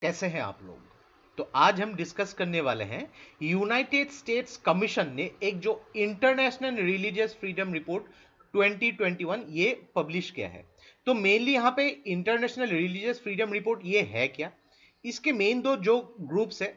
कैसे हैं आप लोग। तो आज हम डिस्कस करने वाले हैं यूनाइटेड स्टेट्स कमीशन ने एक जो इंटरनेशनल रिलीजियस फ्रीडम रिपोर्ट 2021 ये पब्लिश किया है। तो मेनली यहाँ पे इंटरनेशनल रिलीजियस फ्रीडम रिपोर्ट ये है क्या, इसके मेन दो जो ग्रुप्स है,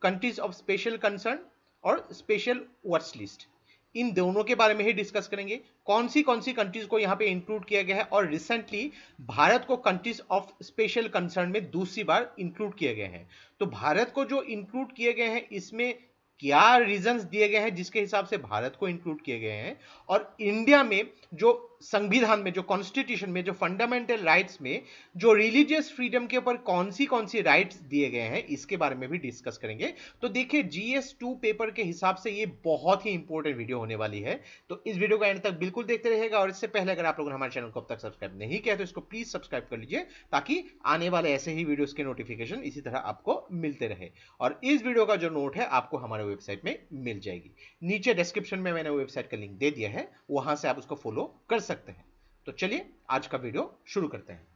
कंट्रीज ऑफ स्पेशल कंसर्न और स्पेशल वॉच लिस्ट, इन दोनों के बारे में ही डिस्कस करेंगे। कौन सी कंट्रीज को यहाँ पे इंक्लूड किया गया है और रिसेंटली भारत को कंट्रीज ऑफ स्पेशल कंसर्न में दूसरी बार इंक्लूड किए गए हैं। तो भारत को जो इंक्लूड किए गए हैं इसमें क्या रीजंस दिए गए हैं जिसके हिसाब से भारत को इंक्लूड किए गए हैं, और इंडिया में जो संविधान में, जो कॉन्स्टिट्यूशन में, जो फंडामेंटल राइट्स में जो रिलीजियस फ्रीडम के ऊपर कौन सी राइट्स दिए गए हैं इसके बारे में भी डिस्कस करेंगे। तो देखिए GS2 पेपर के हिसाब से ये बहुत ही इंपॉर्टेंट वीडियो होने वाली है, तो इस वीडियो को एंड तक बिल्कुल देखते रहिएगा। और इससे पहले अगर आप लोगों ने हमारे चैनल को अब तक सब्सक्राइब नहीं किया तो इसको प्लीज सब्सक्राइब कर लीजिए, ताकि आने वाले ऐसे ही वीडियोस के नोटिफिकेशन इसी तरह आपको मिलते रहे। और इस वीडियो का जो नोट है आपको हमारे वेबसाइट में मिल जाएगी, नीचे डिस्क्रिप्शन में मैंने वेबसाइट का लिंक दे दिया है, वहां से आप उसको फॉलो कर सकते हैं। तो चलिए आज का वीडियो शुरू करते हैं।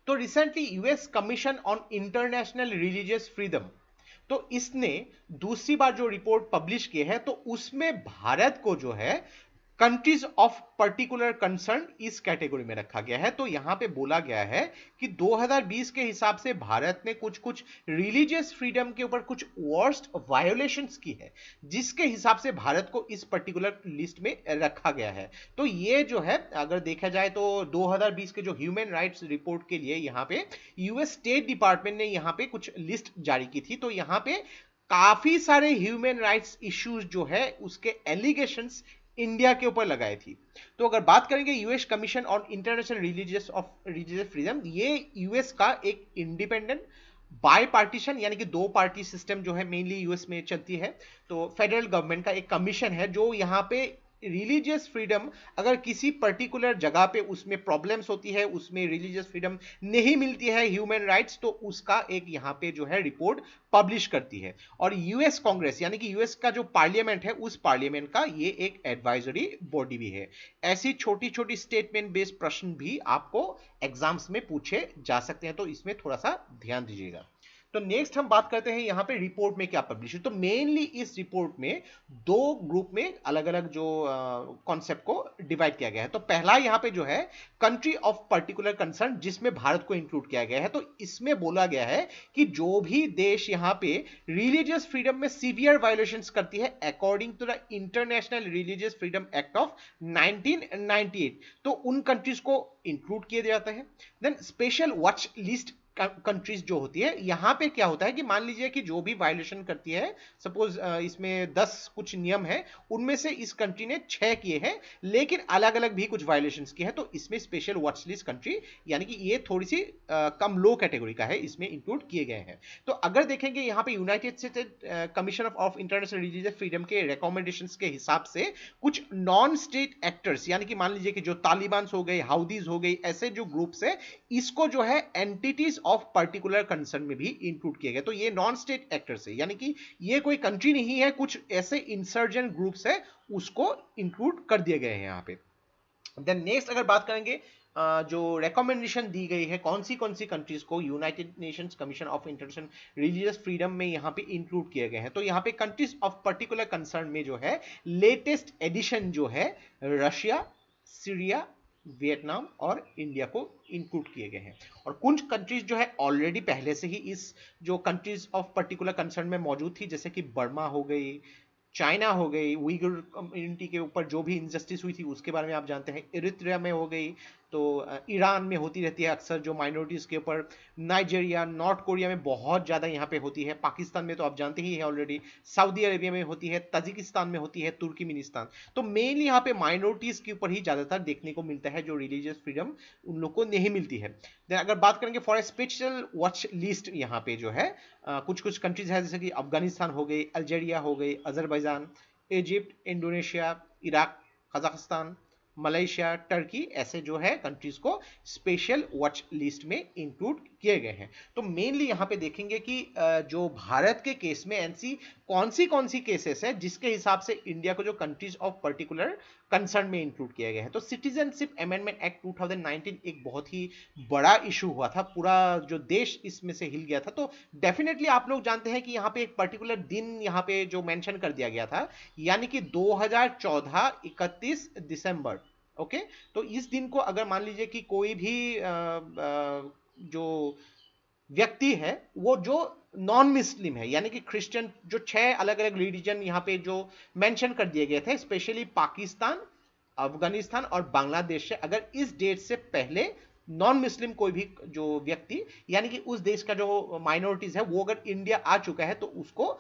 तो recently US commission on international religious freedom, तो इसने दूसरी बार जो रिपोर्ट पब्लिश की है तो उसमें भारत को जो है कंट्रीज ऑफ पर्टिकुलर कंसर्न इस कैटेगरी में रखा गया है। तो यहां पे बोला गया है कि 2020 के हिसाब से भारत ने कुछ कुछ रिलीजियस फ्रीडम के ऊपर कुछ वर्स्ट वायोलेशंस की है, जिसके हिसाब से भारत को इस पर्टिकुलर लिस्ट में रखा गया है। तो ये जो है अगर देखा जाए तो 2020 के जो ह्यूमन राइट्स रिपोर्ट के लिए यहाँ पे यूएस स्टेट डिपार्टमेंट ने यहाँ पे कुछ लिस्ट जारी की थी। तो यहाँ पे काफी सारे ह्यूमन राइट्स इश्यूज जो है उसके एलिगेशंस इंडिया के ऊपर लगाई थी। तो अगर बात करेंगे US commission on international religious freedom, ये यूएस का एक इंडिपेंडेंट बाय पार्टीशन यानी कि दो पार्टी सिस्टम जो है मेनली यूएस में चलती है। तो फेडरल गवर्नमेंट का एक कमीशन है जो यहाँ पे रिलीजियस फ्रीडम, अगर किसी पर्टिकुलर जगह पे उसमें प्रॉब्लम्स होती है, उसमें रिलीजियस फ्रीडम नहीं मिलती है, ह्यूमन राइट्स, तो उसका एक यहाँ पे जो है रिपोर्ट पब्लिश करती है। और यूएस कांग्रेस यानी कि यूएस का जो पार्लियामेंट है उस पार्लियामेंट का ये एक एडवाइजरी बॉडी भी है। ऐसी छोटी छोटी स्टेटमेंट बेस्ड प्रश्न भी आपको एग्जाम्स में पूछे जा सकते हैं, तो इसमें थोड़ा सा ध्यान दीजिएगा। तो नेक्स्ट हम बात करते हैं यहाँ पे रिपोर्ट में क्या पब्लिश है। तो मेनली इस रिपोर्ट में दो ग्रुप में अलग अलग जो कॉन्सेप्ट को डिवाइड किया गया है। तो पहला यहाँ पे जो है कंट्री ऑफ पर्टिकुलर कंसर्न, जिसमें भारत को इंक्लूड किया गया है। तो इसमें बोला गया है कि जो भी देश यहाँ पे रिलीजियस फ्रीडम में सीवियर वायोलेशंस करती है according to the international religious freedom act of 1998, तो उन कंट्रीज को इंक्लूड किए जाते हैं। Then special watch list countries जो होती है, यहां पे क्या होता है कि मान लीजिए कि जो भी वायलेशन करती है, सपोज इसमें 10 कुछ नियम है, उनमें से इस कंट्री ने 6 किए हैं, लेकिन अलग अलग भी कुछ वायलेशंस किए हैं, तो इसमें स्पेशल वॉच लिस्ट कंट्री यानी कि ये थोड़ी सी कम लो कैटेगरी का है, इसमें इंक्लूड किए गए हैं। तो अगर देखेंगे यहाँ पे United state commission of international religious freedom के रिकमेंडेशंस के हिसाब से कुछ नॉन स्टेट एक्टर्स यानी कि मान लीजिए कि जो तालिबान हो गए, हाउदीज हो गई, ऐसे जो ग्रुप्स है, इसको जो है एंटिटीज ऑफ पर्टिकुलर कंसर्न में भी इंक्लूड किया गया। तो ये नॉन स्टेट एक्टर्स है यानी कि ये कोई कंट्री नहीं है, कुछ ऐसे इंसर्जेंट ग्रुप्स है, उसको इंक्लूड कर दिए गए हैं यहाँ पे। देन नेक्स्ट अगर बात करेंगे जो रिकमेंडेशन दी गई है कौन सी कंट्रीज को United Nations commission of international religious freedom में यहाँ पे इंक्लूड किए गए हैं, तो यहाँ पे कंट्रीज ऑफ पर्टिकुलर कंसर्न में जो है लेटेस्ट एडिशन जो है रशिया, सीरिया, वियतनाम और इंडिया को इंक्लूड किए गए हैं। और कुछ कंट्रीज जो है ऑलरेडी पहले से ही इस जो कंट्रीज ऑफ पर्टिकुलर कंसर्न में मौजूद थी, जैसे कि बर्मा हो गई, चाइना हो गई, उइगर कम्युनिटी के ऊपर जो भी इनजस्टिस हुई थी उसके बारे में आप जानते हैं, इरित्रिया में हो गई, तो ईरान में होती रहती है अक्सर जो माइनॉरिटीज के ऊपर, नाइजीरिया, नॉर्थ कोरिया में बहुत ज़्यादा यहाँ पे होती है, पाकिस्तान में तो आप जानते ही हैं ऑलरेडी, सऊदी अरेबिया में होती है, तजिकिस्तान में होती है, तुर्कमेनिस्तान। तो मेनली यहाँ पे माइनॉरिटीज के ऊपर ही ज़्यादातर देखने को मिलता है जो रिलीजियस फ्रीडम उन लोग को नहीं मिलती है। देन अगर बात करेंगे for a special watch list, यहाँ पे जो है कुछ कुछ कंट्रीज है जैसे कि अफगानिस्तान हो गई, अल्जीरिया हो गई, Azerbaijan, Egypt, Indonesia, Iraq, Kazakhstan, Malaysia, Turkey, ऐसे जो है कंट्रीज को स्पेशल वॉच लिस्ट में इंक्लूड किए गए हैं। तो मेनली यहाँ पे देखेंगे कि जो भारत के केस में ऐसी कौन सी केसेस है जिसके हिसाब से इंडिया को जो कंट्रीज ऑफ पर्टिकुलर कंसर्न में इंक्लूड किया गया है। तो सिटीजनशिप अमेंडमेंट एक्ट 2019 एक बहुत ही बड़ा इशू हुआ था, पूरा जो देश इसमें से हिल गया था। तो डेफिनेटली आप लोग जानते हैं कि यहाँ पे एक पर्टिकुलर दिन यहाँ पे जो मेंशन कर दिया गया था, यानी कि 2014 31 दिसंबर। ओके, तो इस दिन को अगर मान लीजिए कि कोई भी जो व्यक्ति है वो जो नॉन मुस्लिम है, यानी कि क्रिश्चियन, जो 6 अलग अलग रिलीजन यहाँ पे जो मेंशन कर दिए गए थे, स्पेशली पाकिस्तान, अफगानिस्तान और बांग्लादेश से, अगर इस डेट से पहले नॉन मुस्लिम कोई भी जो व्यक्ति, यानी कि उस देश का जो माइनॉरिटीज है, वो अगर इंडिया आ चुका है तो उसको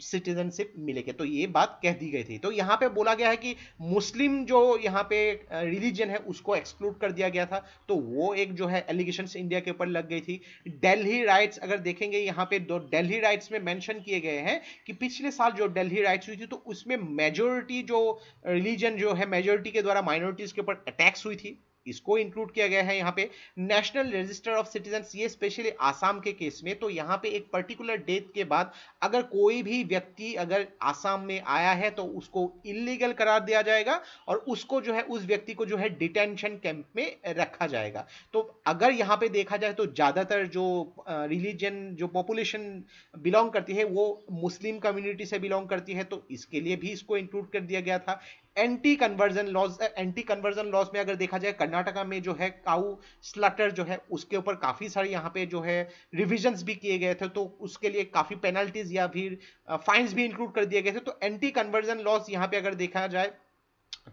सिटीजनशिप मिलेगी। तो ये बात कह दी गई थी। तो यहाँ पे बोला गया है कि मुस्लिम जो यहाँ पे रिलीजन है उसको एक्सक्लूड कर दिया गया था, तो वो एक जो है एलिगेशंस इंडिया के ऊपर लग गई थी। दिल्ली राइट्स अगर देखेंगे यहाँ पे, दो दिल्ली राइट्स में मेंशन किए गए हैं कि पिछले साल जो दिल्ली राइट्स हुई थी तो उसमें मेजोरिटी जो रिलीजन जो है, मेजोरिटी के द्वारा माइनॉरिटीज के ऊपर अटैक्स हुई थी, इसको इंक्लूड किया गया है यहाँ पे। नेशनल रजिस्टर ऑफ सिटीजन्स, ये स्पेशली आसाम के केस में, तो यहाँ पे एक पर्टिकुलर डेट के बाद अगर कोई भी व्यक्ति अगर आसाम में आया है तो उसको इलीगल करार दिया जाएगा और उसको जो है, उस व्यक्ति को जो है डिटेंशन कैंप में रखा जाएगा। तो अगर यहाँ पे देखा जाए तो ज्यादातर जो रिलीजन जो पॉपुलेशन बिलोंग करती है वो मुस्लिम कम्युनिटी से बिलोंग करती है, तो इसके लिए भी इसको इंक्लूड कर दिया गया था। एंटी कन्वर्जन लॉज में अगर देखा जाए, कर्नाटका में जो है काऊ स्लटर जो है उसके ऊपर काफी सारे यहाँ पे जो है रिविजन्स भी किए गए थे, तो उसके लिए काफी पेनल्टीज या फिर फाइन्स भी इंक्लूड कर दिए गए थे। तो एंटी कन्वर्जन लॉज यहाँ पे अगर देखा जाए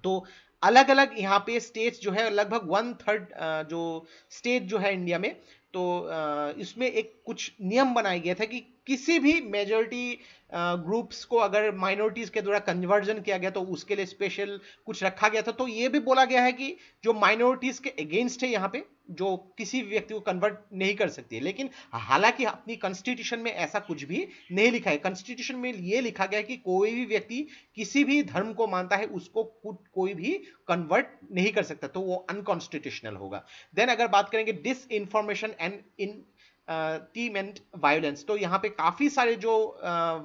तो अलग अलग यहाँ पे स्टेट्स जो है, लगभग 1/3 जो स्टेट जो है इंडिया में, तो इसमें एक कुछ नियम बनाया गया था कि किसी भी मेजॉरिटी ग्रुप्स को अगर माइनॉरिटीज के द्वारा कन्वर्जन किया गया तो उसके लिए स्पेशल कुछ रखा गया था। तो ये भी बोला गया है कि जो माइनॉरिटीज के अगेंस्ट है यहाँ पे, जो किसी भी व्यक्ति को कन्वर्ट नहीं कर सकती है, लेकिन हालांकि अपनी कॉन्स्टिट्यूशन में ऐसा कुछ भी नहीं लिखा है। कॉन्स्टिट्यूशन में ये लिखा गया है कि कोई भी व्यक्ति किसी भी धर्म को मानता है उसको कोई भी कन्वर्ट नहीं कर सकता, तो वो अनकॉन्स्टिट्यूशनल होगा। देन अगर बात करेंगे disinformation and in team and violence, तो यहाँ पे काफी सारे जो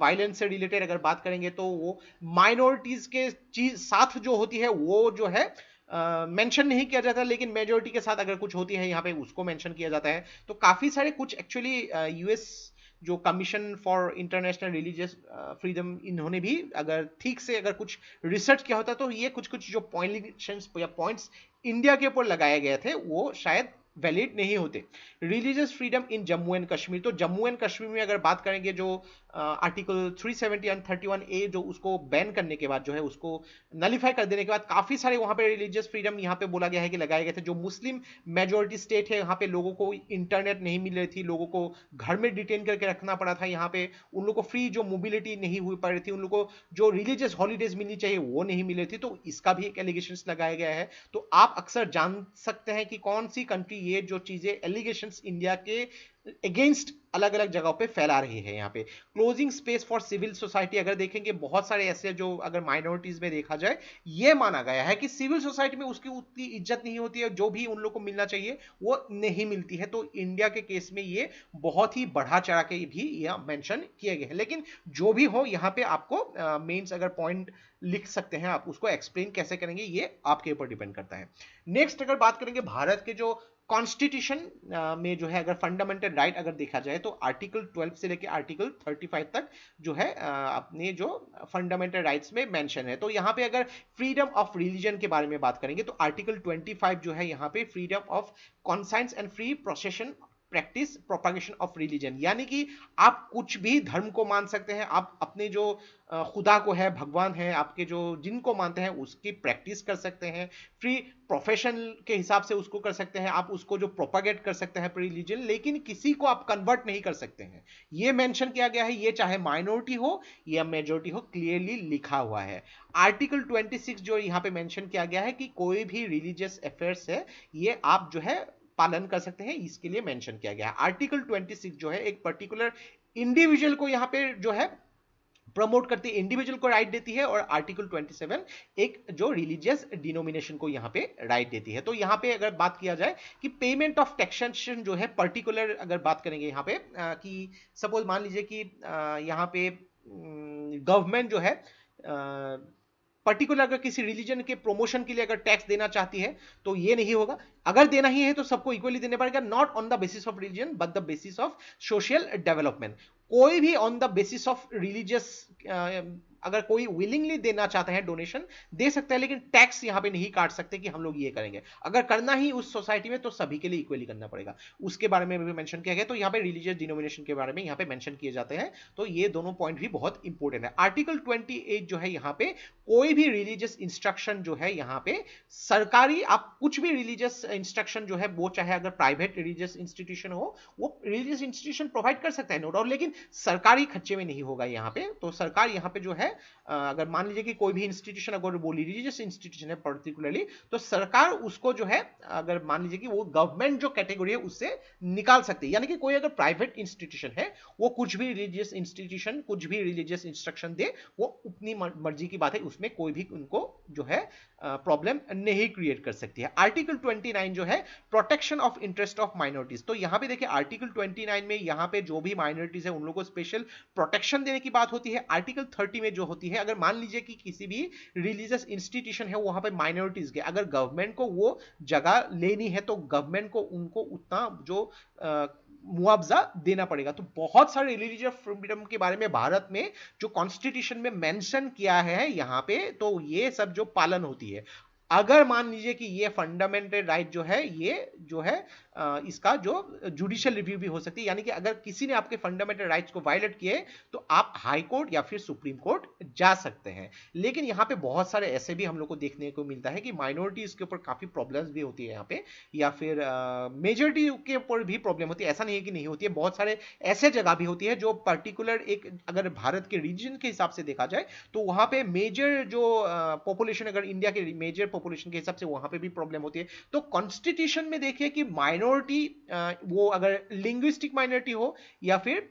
वायलेंस से रिलेटेड अगर बात करेंगे तो वो माइनॉरिटीज के चीज साथ जो होती है वो जो है मेंशन नहीं किया जाता, लेकिन मेजोरिटी के साथ अगर कुछ होती है यहाँ पे उसको मेंशन किया जाता है। तो काफी सारे कुछ एक्चुअली यूएस जो commission for international religious freedom, इन्होंने भी अगर ठीक से अगर कुछ रिसर्च किया होता तो ये कुछ कुछ जो पॉइंट्स इंडिया के ऊपर लगाए गए थे वो शायद वैलिड नहीं होते। Religious freedom in Jammu and Kashmir, तो जम्मू एंड कश्मीर में अगर बात करेंगे जो आर्टिकल 370 एंड 31A जो उसको बैन करने के बाद जो है, उसको नलीफाई कर देने के बाद काफी सारे वहां पे रिलीजियस फ्रीडम यहाँ पे बोला गया है कि लगाए गए थे। जो मुस्लिम मेजोरिटी स्टेट है यहाँ पे लोगों को इंटरनेट नहीं मिल रही थी, लोगों को घर में डिटेन करके रखना पड़ा था, यहाँ पे उन लोगों को फ्री जो मोबिलिटी नहीं हुई पा रही थी, उन लोगों को जो रिलीजियस हॉलीडेज मिलनी चाहिए वो नहीं मिल रही थी, तो इसका भी एक एलिगेशन लगाया गया है। तो आप अक्सर जान सकते हैं कि कौन सी कंट्री ये जो चीजें एलिगेशंस इंडिया के अगेंस्ट अलग अलग जगहों पे फैला रही है। यहाँ पे closing space for civil society अगर देखेंगे, बहुत सारे ऐसे जो अगर माइनॉरिटीज में देखा जाए, ये माना गया है कि सिविल सोसाइटी में उसकी उतनी इज्जत नहीं होती है, जो भी उन लोग को मिलना चाहिए वो नहीं मिलती है। तो इंडिया के केस में ये बहुत ही बढ़ा चढ़ा के भी यह मेंशन किए गए हैं। लेकिन जो भी हो, यहाँ पे आपको मेंस अगर पॉइंट लिख सकते हैं, आप उसको एक्सप्लेन कैसे करेंगे ये आपके ऊपर डिपेंड करता है। नेक्स्ट अगर बात करेंगे भारत के जो कॉन्स्टिट्यूशन में जो है अगर फंडामेंटल राइट अगर देखा जाए तो आर्टिकल 12 से लेकर आर्टिकल 35 तक जो है अपने जो फंडामेंटल राइट्स में मेंशन है। तो यहाँ पे अगर फ्रीडम ऑफ रिलीजन के बारे में बात करेंगे तो आर्टिकल 25 जो है यहाँ पे freedom of conscience and free procession practice propagation of religion, यानी कि आप कुछ भी धर्म को मान सकते हैं, आप अपने जो खुदा को है, भगवान है आपके, जो जिनको मानते हैं उसकी प्रैक्टिस कर सकते हैं, फ्री प्रोफेशन के हिसाब से उसको कर सकते हैं, आप उसको जो प्रोपागेट कर सकते हैं रिलीजन, लेकिन किसी को आप कन्वर्ट नहीं कर सकते हैं। ये मेंशन किया गया है, ये चाहे माइनॉरिटी हो या मेजोरिटी हो, क्लियरली लिखा हुआ है। आर्टिकल 26 जो यहाँ पे मेंशन किया गया है कि कोई भी रिलीजियस अफेयर्स है ये आप जो है पालन कर सकते हैं, इसके लिए मेंशन किया गया है। आर्टिकल 26 जो है एक पर्टिकुलर इंडिविजुअल को यहाँ पे जो है प्रमोट करती है, इंडिविजुअल को राइट देती है, और आर्टिकल 27 एक जो रिलीजियस डिनोमिनेशन को यहाँ पे राइट देती है। तो यहाँ पे अगर बात किया जाए कि पेमेंट ऑफ टैक्सेशन जो है पर्टिकुलर अगर बात करेंगे यहाँ पे कि सपोज मान लीजिए कि यहाँ पे गवर्नमेंट जो है पर्टिकुलर अगर किसी रिलीजन के प्रमोशन के लिए अगर टैक्स देना चाहती है तो ये नहीं होगा। अगर देना ही है तो सबको इक्वली देना पड़ेगा, not on the basis of religion but the basis of social development. कोई भी on the basis of religious अगर कोई विलिंगली देना चाहते हैं डोनेशन दे सकता है, लेकिन टैक्स यहां पे नहीं काट सकते कि हम लोग ये करेंगे। अगर करना ही उस सोसाइटी में तो सभी के लिए इक्वली करना पड़ेगा, उसके बारे में भी मेंशन किया गया। तो यहाँ पे रिलीजियस डिनोमिनेशन के बारे में यहाँ पे मेंशन किए जाते हैं। तो ये दोनों पॉइंट भी बहुत इंपॉर्टेंट है। आर्टिकल 28 जो है यहाँ पे कोई भी रिलीजियस इंस्ट्रक्शन जो है यहाँ पे सरकारी, आप कुछ भी रिलीजियस इंस्ट्रक्शन जो है वो चाहे अगर प्राइवेट रिलीजियस इंस्टीट्यूशन हो वो रिलीजियस इंस्टीट्यूशन प्रोवाइड कर सकता है नो डाउट, लेकिन सरकारी खर्चे में नहीं होगा यहाँ पे। तो सरकार यहाँ पे जो है अगर मान लीजिए कि कोई भी इंस्टीट्यूशन अगर वो रिलीजियस इंस्टीट्यूशन है पर्टिकुलरली, तो सरकार उसको जो है अगर मान लीजिए कि वो गवर्नमेंट जो कैटेगरी है उससे निकाल सकती है। यानी कि कोई अगर प्राइवेट इंस्टीट्यूशन है वो कुछ भी रिलीजियस इंस्टीट्यूशन कुछ भी रिलीजियस इंस्ट्रक्शन दे, वो अपनी मर्जी की बात है, उसमें कोई भी उनको जो है प्रॉब्लम नहीं क्रिएट कर सकती है। आर्टिकल 29 जो है protection of interest of minorities. तो यहां पे देखिए आर्टिकल 29 में यहां पे जो भी माइनॉरिटीज है उन लोगों को स्पेशल प्रोटेक्शन देने की बात होती है। आर्टिकल 30 में जो होती है अगर मान लीजिए कि किसी भी रिलीजियस इंस्टीट्यूशन है वहां पे माइनॉरिटीज के अगर गवर्नमेंट को वो जगह लेनी है तो गवर्नमेंट को उनको उतना जो मुआवजा देना पड़ेगा। तो बहुत सारे रिलीजियस फ्रीडम के बारे में भारत में जो कॉन्स्टिट्यूशन में मेंशन किया है यहाँ पे, तो ये सब जो पालन होती है। अगर मान लीजिए कि ये फंडामेंटल राइट जो है ये जो है इसका जो जुडिशियल रिव्यू भी हो सकती है, यानी कि अगर किसी ने आपके फंडामेंटल राइट्स को वायलेट किए तो आप हाई कोर्ट या फिर सुप्रीम कोर्ट जा सकते हैं। लेकिन यहाँ पे बहुत सारे ऐसे भी हम लोग को देखने को मिलता है कि माइनॉरिटीज के ऊपर काफी प्रॉब्लम्स भी होती है यहाँ पे, या फिर मेजॉरिटी के ऊपर भी प्रॉब्लम होती है। ऐसा नहीं है कि नहीं होती है, बहुत सारे ऐसे जगह भी होती है जो पर्टिकुलर एक अगर भारत के रीजन के हिसाब से देखा जाए तो वहां पे मेजर जो पॉपुलेशन अगर इंडिया के मेजर पॉपुलेशन के हिसाब से वहां पे भी प्रॉब्लम होती है। तो कॉन्स्टिट्यूशन में देखिए कि माइनॉरिटी वो अगर लिंग्विस्टिक माइनॉरिटी हो या फिर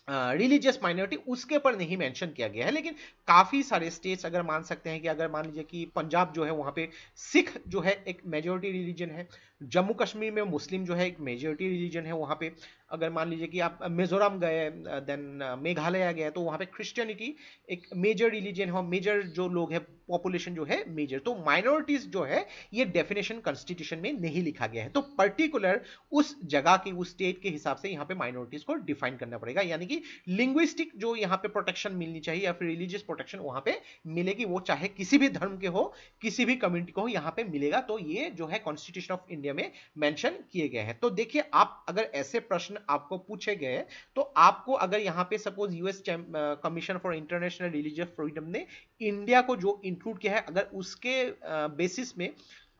रिलीजियस माइनॉरिटी उसके ऊपर नहीं मेंशन किया गया है। लेकिन काफी सारे स्टेट्स अगर मान सकते हैं कि अगर मान लीजिए कि पंजाब जो है वहां पे सिख जो है एक मेजॉरिटी रिलीजन है, जम्मू कश्मीर में मुस्लिम जो है एक मेजॉरिटी रिलीजन है वहां पे, अगर मान लीजिए कि आप मिजोरम गए देन मेघालय गए तो वहां पे क्रिश्चियनिटी एक मेजर रिलीजन है, मेजर जो लोग है पॉपुलेशन जो है मेजर। तो माइनॉरिटीज जो है ये डेफिनेशन कॉन्स्टिट्यूशन में नहीं लिखा गया है, तो पर्टिकुलर उस जगह की उस स्टेट के हिसाब से यहाँ पे माइनॉरिटीज को डिफाइन करना पड़ेगा। यानी कि लिंग्विस्टिक जो यहाँ पे प्रोटेक्शन मिलनी चाहिए या फिर रिलीजियस प्रोटेक्शन वहां पे मिलेगी, वो चाहे किसी भी धर्म के हो किसी भी कम्युनिटी को हो यहाँ पे मिलेगा। तो ये जो है कॉन्स्टिट्यूशन ऑफ इंडिया में मेंशन किए गए हैं। तो देखिए आप अगर ऐसे प्रश्न आपको पूछे गए तो आपको अगर यहाँ पे suppose US commission for international religious freedom ने इंडिया को जो इंक्लूड किया है अगर उसके बेसिस में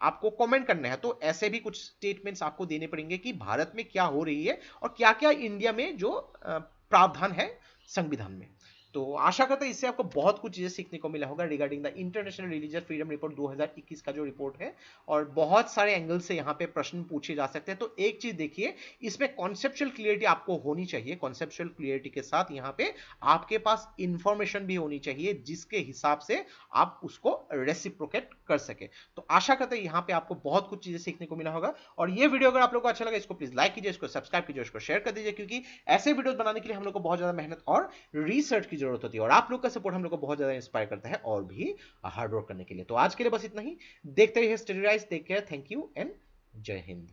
आपको कमेंट करना है तो ऐसे भी कुछ स्टेटमेंट्स आपको देने पड़ेंगे कि भारत में क्या हो रही है और क्या क्या इंडिया में जो प्रावधान है संविधान में। तो आशा करता है इससे आपको बहुत कुछ चीजें सीखने को मिला होगा regarding the international religious freedom report 2021 का जो रिपोर्ट है, और बहुत सारे एंगल से यहाँ पे प्रश्न पूछे जा सकते हैं। तो एक चीज देखिए इसमें कॉन्सेप्चुअल क्लियरिटी आपको होनी चाहिए, कॉन्सेप्चुअल क्लियरिटी के साथ यहाँ पे आपके पास इंफॉर्मेशन भी होनी चाहिए जिसके हिसाब से आप उसको रेसिप्रोकेट कर सके। तो आशा करते हैं यहाँ पे आपको बहुत कुछ चीजें सीखने को मिला होगा। और ये वीडियो अगर आप लोगों को अच्छा लगा इसको प्लीज लाइक कीजिए, इसको सब्सक्राइब कीजिए, इसको शेयर कर दीजिए, क्योंकि ऐसे वीडियो बनाने के लिए हम लोग को बहुत ज्यादा मेहनत और रिसर्च की जरूरत होती है और आप लोग का सपोर्ट हम लोग को बहुत ज्यादा इंस्पायर करता है और भी हार्ड वर्क करने के लिए। तो आज के लिए बस इतना ही, देखते रहिए study rise, take care, thank you and जय हिंद।